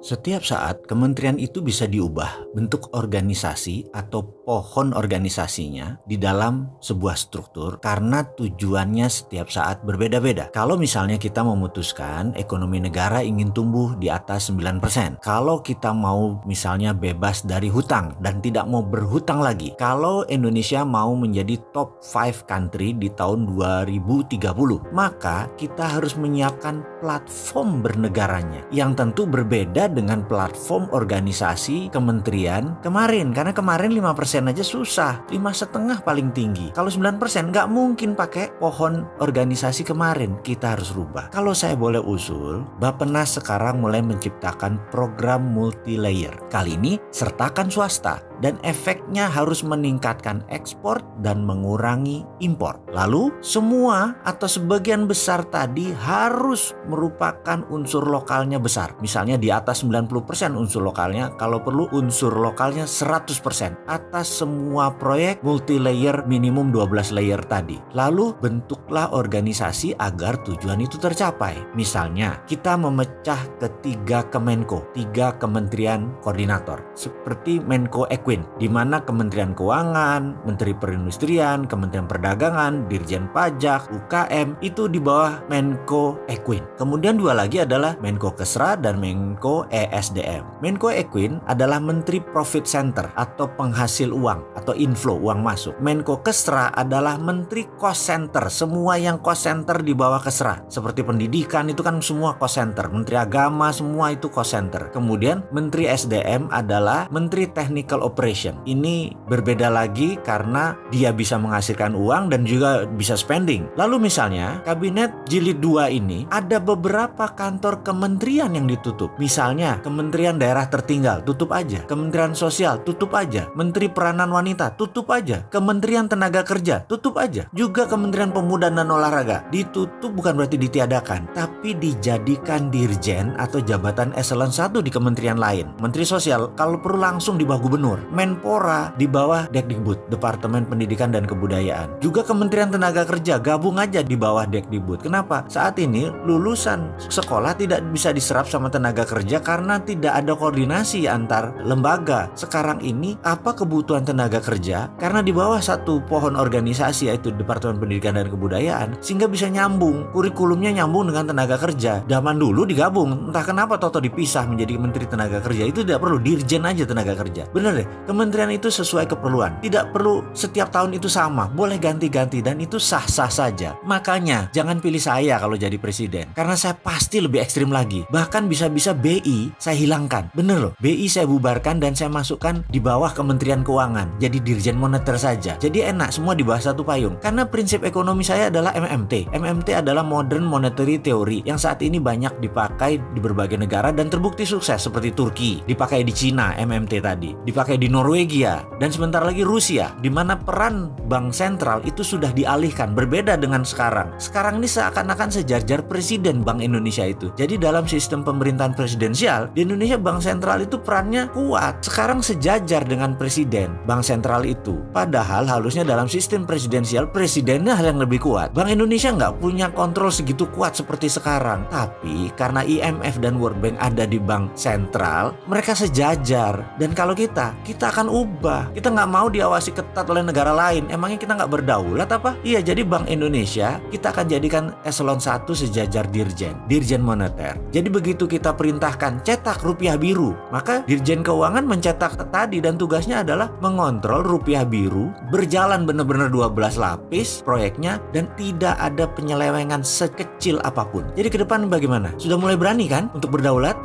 Setiap saat, kementerian itu bisa diubah bentuk organisasi atau pohon organisasinya di dalam sebuah struktur karena tujuannya setiap saat berbeda-beda. Kalau misalnya kita memutuskan ekonomi negara ingin tumbuh di atas 9%, kalau kita mau misalnya bebas dari hutang dan tidak mau berhutang lagi, kalau Indonesia mau menjadi top 5 country di tahun 2030, maka kita harus menyiapkan platform bernegaranya yang tentu berbeda dengan platform organisasi kementerian kemarin, karena kemarin 5% aja susah, 5,5 paling tinggi. Kalau 9% nggak mungkin pakai pohon organisasi kemarin. Kita harus rubah. Kalau saya boleh usul, Bappenas sekarang mulai menciptakan program multi-layer. Kali ini sertakan swasta dan efeknya harus meningkatkan ekspor dan mengurangi impor. Lalu semua atau sebagian besar tadi harus merupakan unsur lokalnya besar. Misalnya di atas 90% unsur lokalnya, kalau perlu unsur lokalnya 100% atas semua proyek multi-layer minimum 12 layer tadi. Lalu bentuklah organisasi agar tujuan itu tercapai. Misalnya kita memecah ke 3 Kemenko, 3 kementerian koordinator seperti Menko Equin, di mana Kementerian Keuangan, Menteri Perindustrian, Kementerian Perdagangan, Dirjen Pajak, UKM itu di bawah Menko Equin. Kemudian 2 lagi adalah Menko Kesra dan Menko ESDM. Menko Equin adalah Menteri Profit Center atau penghasil uang atau inflow uang masuk. Menko Kesra adalah Menteri Cost Center, semua yang cost center di bawah Kesra. Seperti pendidikan itu kan semua cost center, Menteri Agama semua itu cost center. Kemudian Menteri SDM adalah Menteri Technical Operation. Ini berbeda lagi karena dia bisa menghasilkan uang dan juga bisa spending. Lalu misalnya Kabinet Jilid 2 ini ada beberapa kantor kementerian yang ditutup. Misalnya Kementerian Daerah Tertinggal, tutup aja. Kementerian Sosial, tutup aja. Menteri Peranan Wanita, tutup aja. Kementerian Tenaga Kerja, tutup aja. Juga Kementerian Pemuda dan Olahraga, ditutup bukan berarti ditiadakan, tapi dijadikan dirjen atau jabatan eselon 1 di kementerian lain. Menteri Sosial kalau perlu langsung di bawah gubernur. Menpora di bawah Dekdikbud, Departemen Pendidikan dan Kebudayaan. Juga Kementerian Tenaga Kerja gabung aja di bawah Dekdikbud. Kenapa? Saat ini lulusan sekolah tidak bisa diserap sama tenaga kerja karena tidak ada koordinasi antar lembaga. Sekarang ini apa kebutuhan tenaga kerja? Karena di bawah satu pohon organisasi yaitu Departemen Pendidikan dan Kebudayaan, sehingga bisa nyambung, kurikulumnya nyambung dengan tenaga kerja. Zaman dulu digabung, entah kenapa toto dipisah menjadi Menteri Tenaga Kerja. Itu tidak perlu, dirjen aja tenaga kerja. Bener deh, kementerian itu sesuai keperluan, tidak perlu setiap tahun itu sama, boleh ganti-ganti dan itu sah-sah saja. Makanya jangan pilih saya kalau jadi presiden, karena saya pasti lebih ekstrim lagi. Bahkan bisa-bisa BI saya hilangkan. Bener loh, BI saya bubarkan dan saya masukkan di bawah Kementerian Keuangan, jadi Dirjen Moneter saja. Jadi enak, semua di bawah satu payung. Karena prinsip ekonomi saya adalah MMT. MMT adalah Modern Monetary Theory yang saat ini banyak dipakai di berbagai negara dan terbukti sukses, seperti Turki, dipakai di Cina MMT tadi, dipakai di Norwegia, dan sebentar lagi Rusia, di mana peran bank sentral itu sudah dialihkan, berbeda dengan sekarang. Sekarang ini seakan-akan sejajar presiden Bank Indonesia itu. Jadi dalam sistem pemerintahan presidensial di Indonesia, bank sentral itu perannya kuat. Sekarang sejajar dengan presiden bank sentral itu. Padahal harusnya dalam sistem presidensial presidennya yang lebih kuat. Bank Indonesia nggak punya kontrol segitu kuat seperti sekarang. Tapi karena IMF dan World Bank ada di bank sentral, mereka sejajar. Dan kalau kita akan ubah. Kita nggak mau diawasi ketat oleh negara lain. Emangnya kita nggak berdaulat apa? Iya, jadi Bank Indonesia kita akan jadikan eselon 1 sejajar Dirjen Moneter. Jadi begitu kita perintahkan cetak rupiah biru, maka Dirjen Keuangan mencetak tadi dan tugasnya adalah mengontrol rupiah biru berjalan benar-benar 12 lapis proyeknya dan tidak ada penyelewengan sekecil apapun. Jadi ke depan bagaimana? Sudah mulai berani kan untuk berdaulat?